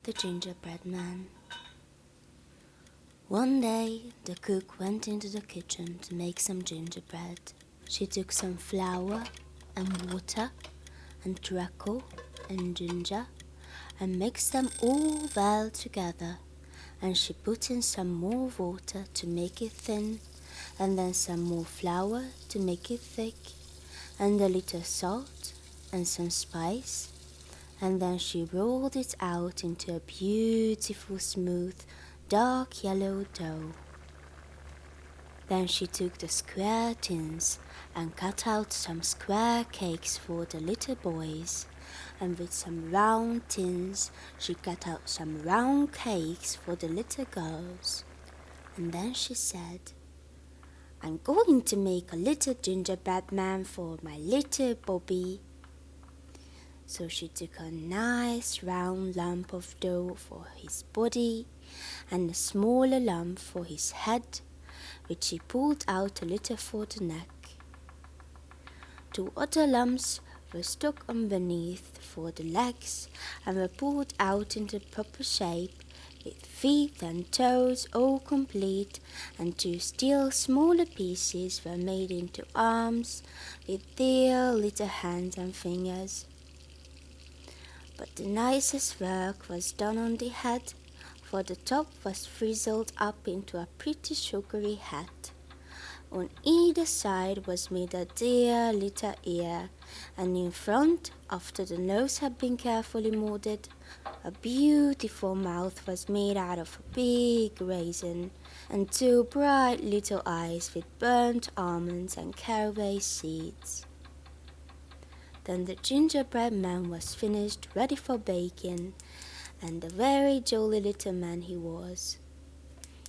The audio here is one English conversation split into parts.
The Gingerbread Man. One day, the cook went into the kitchen to make some gingerbread. She took some flour and water and treacle and ginger and mixed them all well together. And she put in some more water to make it thin, and then some more flour to make it thick, and a little salt and some spice. And then she rolled it out into a beautiful, smooth, dark yellow dough. Then she took the square tins and cut out some square cakes for the little boys, and with some round tins she cut out some round cakes for the little girls. And then she said, "I'm going to make a little gingerbread man for my little Bobby." So she took a nice round lump of dough for his body and a smaller lump for his head, which she pulled out a little for the neck. Two other lumps were stuck underneath for the legs and were pulled out into proper shape, with feet and toes all complete, and two still smaller pieces were made into arms with dear little hands and fingers. But the nicest work was done on the head, for the top was frizzled up into a pretty sugary hat. On either side was made a dear little ear, and in front, after the nose had been carefully molded, a beautiful mouth was made out of a big raisin, and two bright little eyes with burnt almonds and caraway seeds. Then the gingerbread man was finished, ready for baking, and a very jolly little man he was.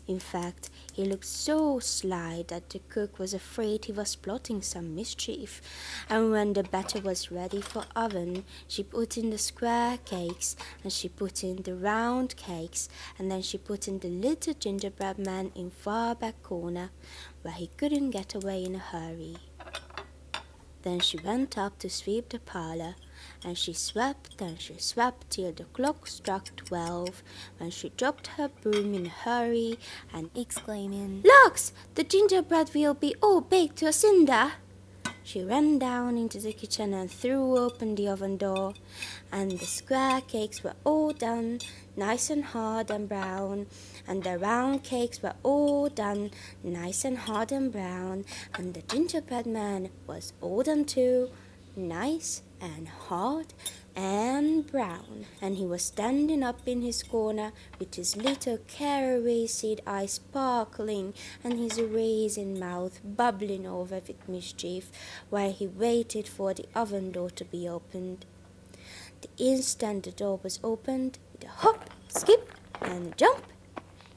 In fact, he looked so sly that the cook was afraid he was plotting some mischief, and when the batter was ready for oven, she put in the square cakes, and she put in the round cakes, and then she put in the little gingerbread man in far back corner, where he couldn't get away in a hurry. Then she went up to sweep the parlor, and she swept till the clock struck 12, when she dropped her broom in a hurry and exclaiming, "Lux, the gingerbread will be all baked to a cinder!" She ran down into the kitchen and threw open the oven door, and the square cakes were all done, nice and hard and brown, and the round cakes were all done, nice and hard and brown, and the gingerbread man was all done too, nice and hard and brown, and he was standing up in his corner with his little caraway seed eyes sparkling and his raisin mouth bubbling over with mischief, while he waited for the oven door to be opened. The instant the door was opened, with a hop, skip, and jump,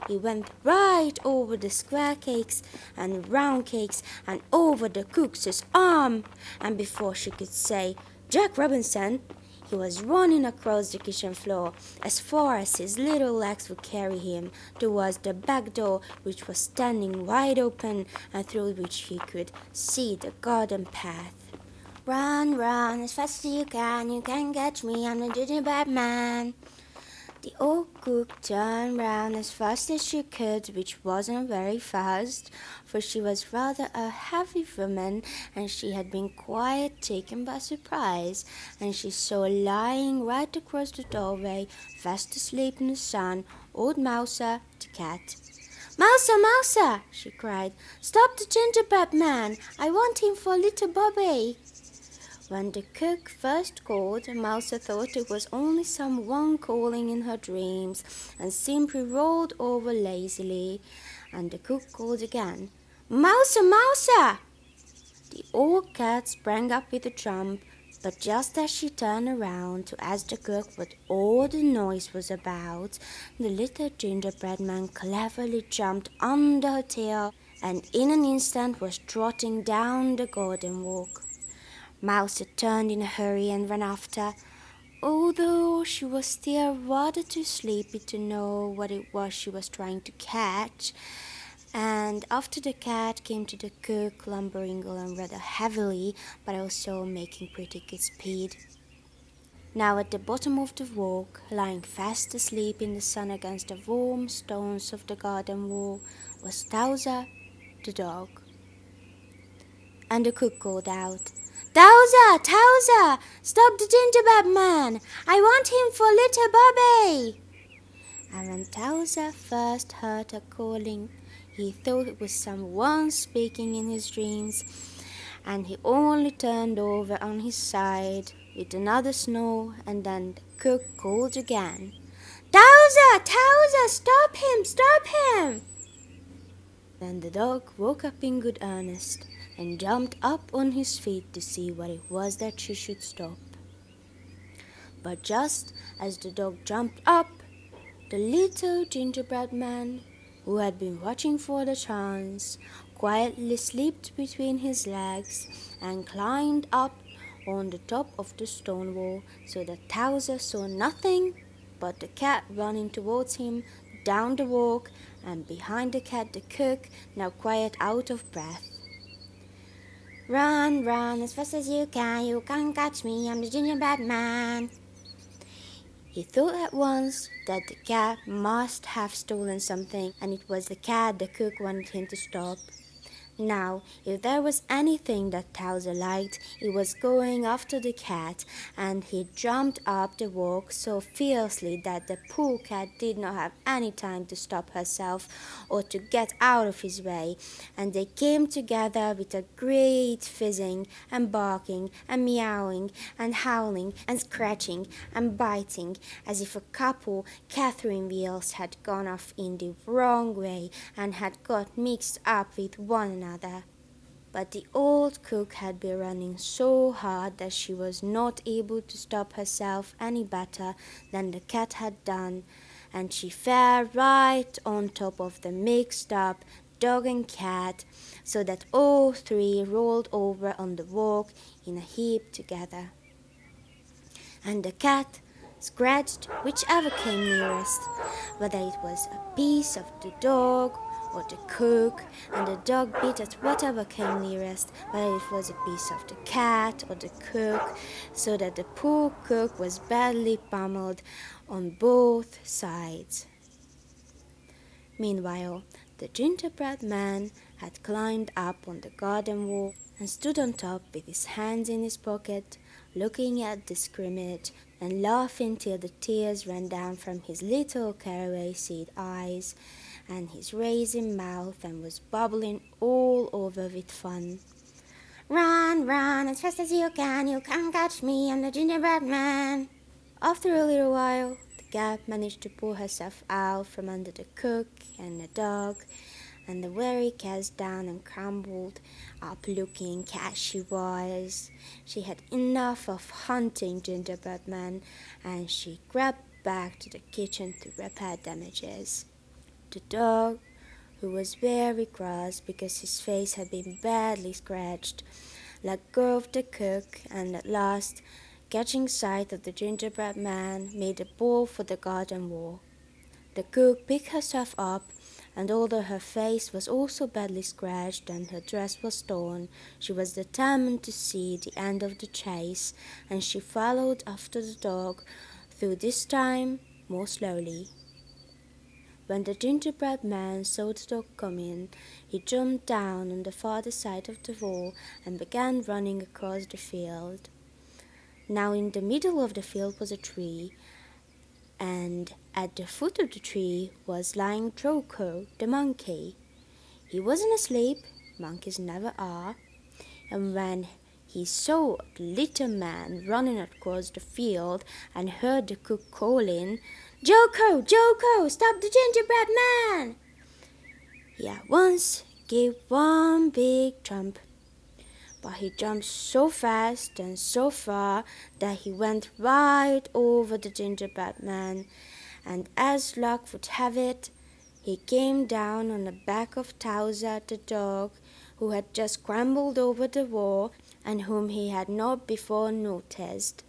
he went right over the square cakes and round cakes and over the cook's arm, and before she could say, "Jack Robinson," he was running across the kitchen floor as far as his little legs would carry him, towards the back door, which was standing wide open and through which he could see the garden path. "Run, run, as fast as you can catch me, I'm the gingerbread man." The old cook turned round as fast as she could, which wasn't very fast, for she was rather a heavy woman, and she had been quite taken by surprise, and she saw lying right across the doorway, fast asleep in the sun, old Mouser, the cat. "Mouser, Mouser!" she cried. "Stop the gingerbread man! I want him for little Bobby." When the cook first called, Mouser thought it was only someone calling in her dreams, and simply rolled over lazily. And the cook called again, "Mouser, Mouser!" The old cat sprang up with a jump, but just as she turned around to ask the cook what all the noise was about, the little gingerbread man cleverly jumped under her tail, and in an instant was trotting down the garden walk. Mouser turned in a hurry and ran after, although she was still rather too sleepy to know what it was she was trying to catch. And after the cat came to the cook, lumbering along rather heavily, but also making pretty good speed. Now at the bottom of the walk, lying fast asleep in the sun against the warm stones of the garden wall, was Towser the dog. And the cook called out, "Towser, Towser, stop the gingerbread man! I want him for little Bobby!" And when Towser first heard her calling, he thought it was someone speaking in his dreams, and he only turned over on his side with another snore, and then the cook called again, "Towser, Towser, stop him, stop him!" Then the dog woke up in good earnest and jumped up on his feet to see what it was that she should stop. But just as the dog jumped up, the little gingerbread man, who had been watching for the chance, quietly slipped between his legs and climbed up on the top of the stone wall so that Towser saw nothing but the cat running towards him down the walk, and behind the cat the cook, now quite out of breath. "Run, run as fast as you can't catch me, I'm the gingerbread man." He thought at once that the cat must have stolen something, and it was the cat the cook wanted him to stop. Now, if there was anything that Towser liked, it was going after the cat, and he jumped up the walk so fiercely that the poor cat did not have any time to stop herself or to get out of his way, and they came together with a great fizzing and barking and meowing and howling and scratching and biting, as if a couple Catherine wheels had gone off in the wrong way and had got mixed up with one another. But the old cook had been running so hard that she was not able to stop herself any better than the cat had done, and she fell right on top of the mixed up dog and cat, so that all three rolled over on the walk in a heap together. And the cat scratched whichever came nearest, whether it was a piece of the dog or the cook, and the dog bit at whatever came nearest, whether it was a piece of the cat or the cook, so that the poor cook was badly pummeled on both sides. Meanwhile, the gingerbread man had climbed up on the garden wall and stood on top with his hands in his pocket, looking at the scrimmage and laughing till the tears ran down from his little caraway seed eyes and his raisin mouth, and was bubbling all over with fun. "Run, run as fast as you can't catch me, I'm the gingerbread man." After a little while, the cat managed to pull herself out from under the cook and the dog, and the weary cast down and crumbled up looking cat she was. She had enough of hunting Gingerbread Man, and she grabbed back to the kitchen to repair damages. The dog, who was very cross because his face had been badly scratched, let go of the cook, and at last, catching sight of the gingerbread man, made a ball for the garden wall. The cook picked herself up, and although her face was also badly scratched and her dress was torn, she was determined to see the end of the chase, and she followed after the dog, though this time more slowly. When the gingerbread man saw the dog coming, he jumped down on the farther side of the wall and began running across the field. Now in the middle of the field was a tree, and at the foot of the tree was lying Joko, the monkey. He wasn't asleep, monkeys never are, and when he saw the little man running across the field and heard the cook calling, "Joko, Joko, stop the gingerbread man!" he at once gave one big jump. But he jumped so fast and so far that he went right over the gingerbread man, and as luck would have it, he came down on the back of Towser the dog, who had just scrambled over the wall and whom he had not before noticed.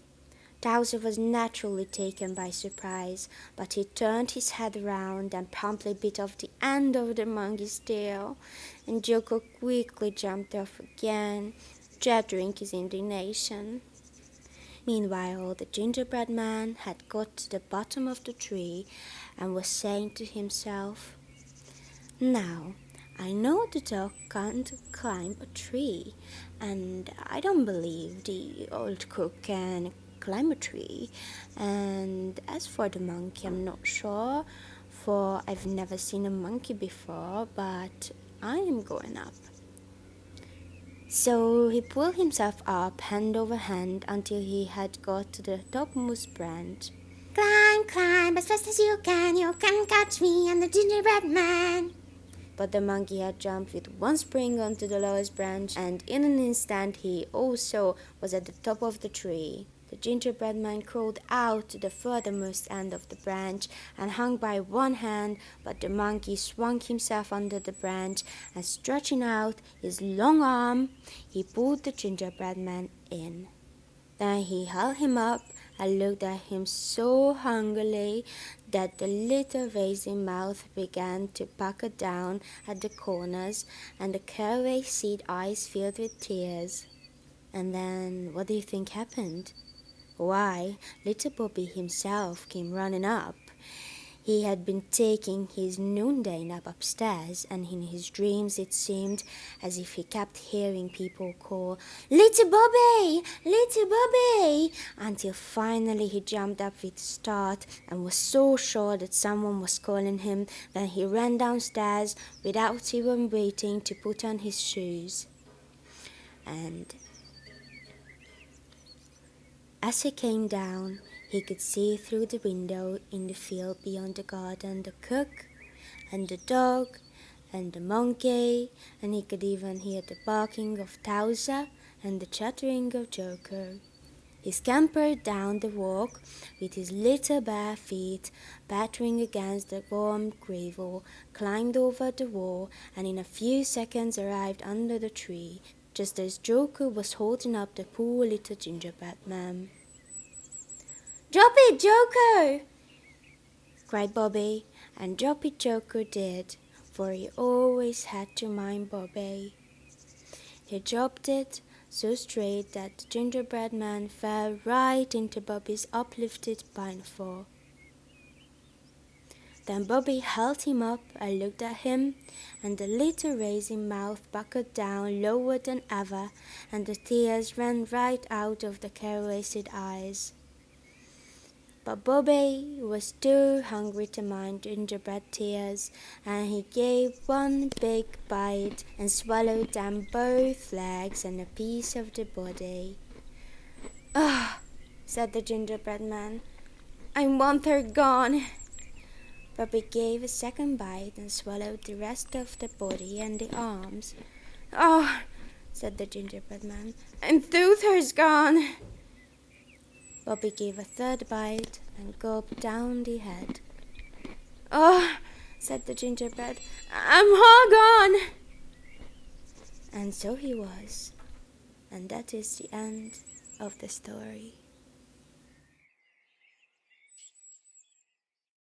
Towser was naturally taken by surprise, but he turned his head round and promptly bit off the end of the monkey's tail, and Joko quickly jumped off again, chattering his indignation. Meanwhile, the gingerbread man had got to the bottom of the tree and was saying to himself, "Now, I know the dog can't climb a tree, and I don't believe the old cook can climb a tree. And as for the monkey, I'm not sure, for I've never seen a monkey before, but I am going up." So he pulled himself up hand over hand until he had got to the topmost branch. "Climb, climb as fast as you can catch me, I'm the gingerbread man." But the monkey had jumped with one spring onto the lowest branch, and in an instant he also was at the top of the tree. The gingerbread man crawled out to the furthermost end of the branch and hung by one hand, but the monkey swung himself under the branch, and stretching out his long arm, he pulled the gingerbread man in. Then he held him up and looked at him so hungrily that the little raisin mouth began to pucker down at the corners, and the caraway seed eyes filled with tears. And then what do you think happened? Why, little Bobby himself came running up. He had been taking his noonday nap upstairs, and in his dreams it seemed as if he kept hearing people call, "Little Bobby! Little Bobby!" until finally he jumped up with a start and was so sure that someone was calling him that he ran downstairs without even waiting to put on his shoes. And as he came down, he could see through the window in the field beyond the garden the cook and the dog and the monkey, and he could even hear the barking of Towser and the chattering of Joker. He scampered down the walk with his little bare feet battering against the warm gravel, climbed over the wall, and in a few seconds arrived under the tree, just as Joker was holding up the poor little gingerbread man. "Drop it, Joker!" cried Bobby, and drop it Joker did, for he always had to mind Bobby. He dropped it so straight that the gingerbread man fell right into Bobby's uplifted pinafore. Then Bobby held him up and looked at him, and the little raisin mouth buckled down lower than ever, and the tears ran right out of the caraway seed eyes. But Bobby was too hungry to mind gingerbread tears, and he gave one big bite and swallowed down both legs and a piece of the body. "Ah," said the gingerbread man, "I want her gone." Bobby gave a second bite and swallowed the rest of the body and the arms. "Oh," said the gingerbread man, "and Thuther's gone." Bobby gave a third bite and gulped down the head. "Oh," said the gingerbread, "I'm all gone." And so he was, and that is the end of the story.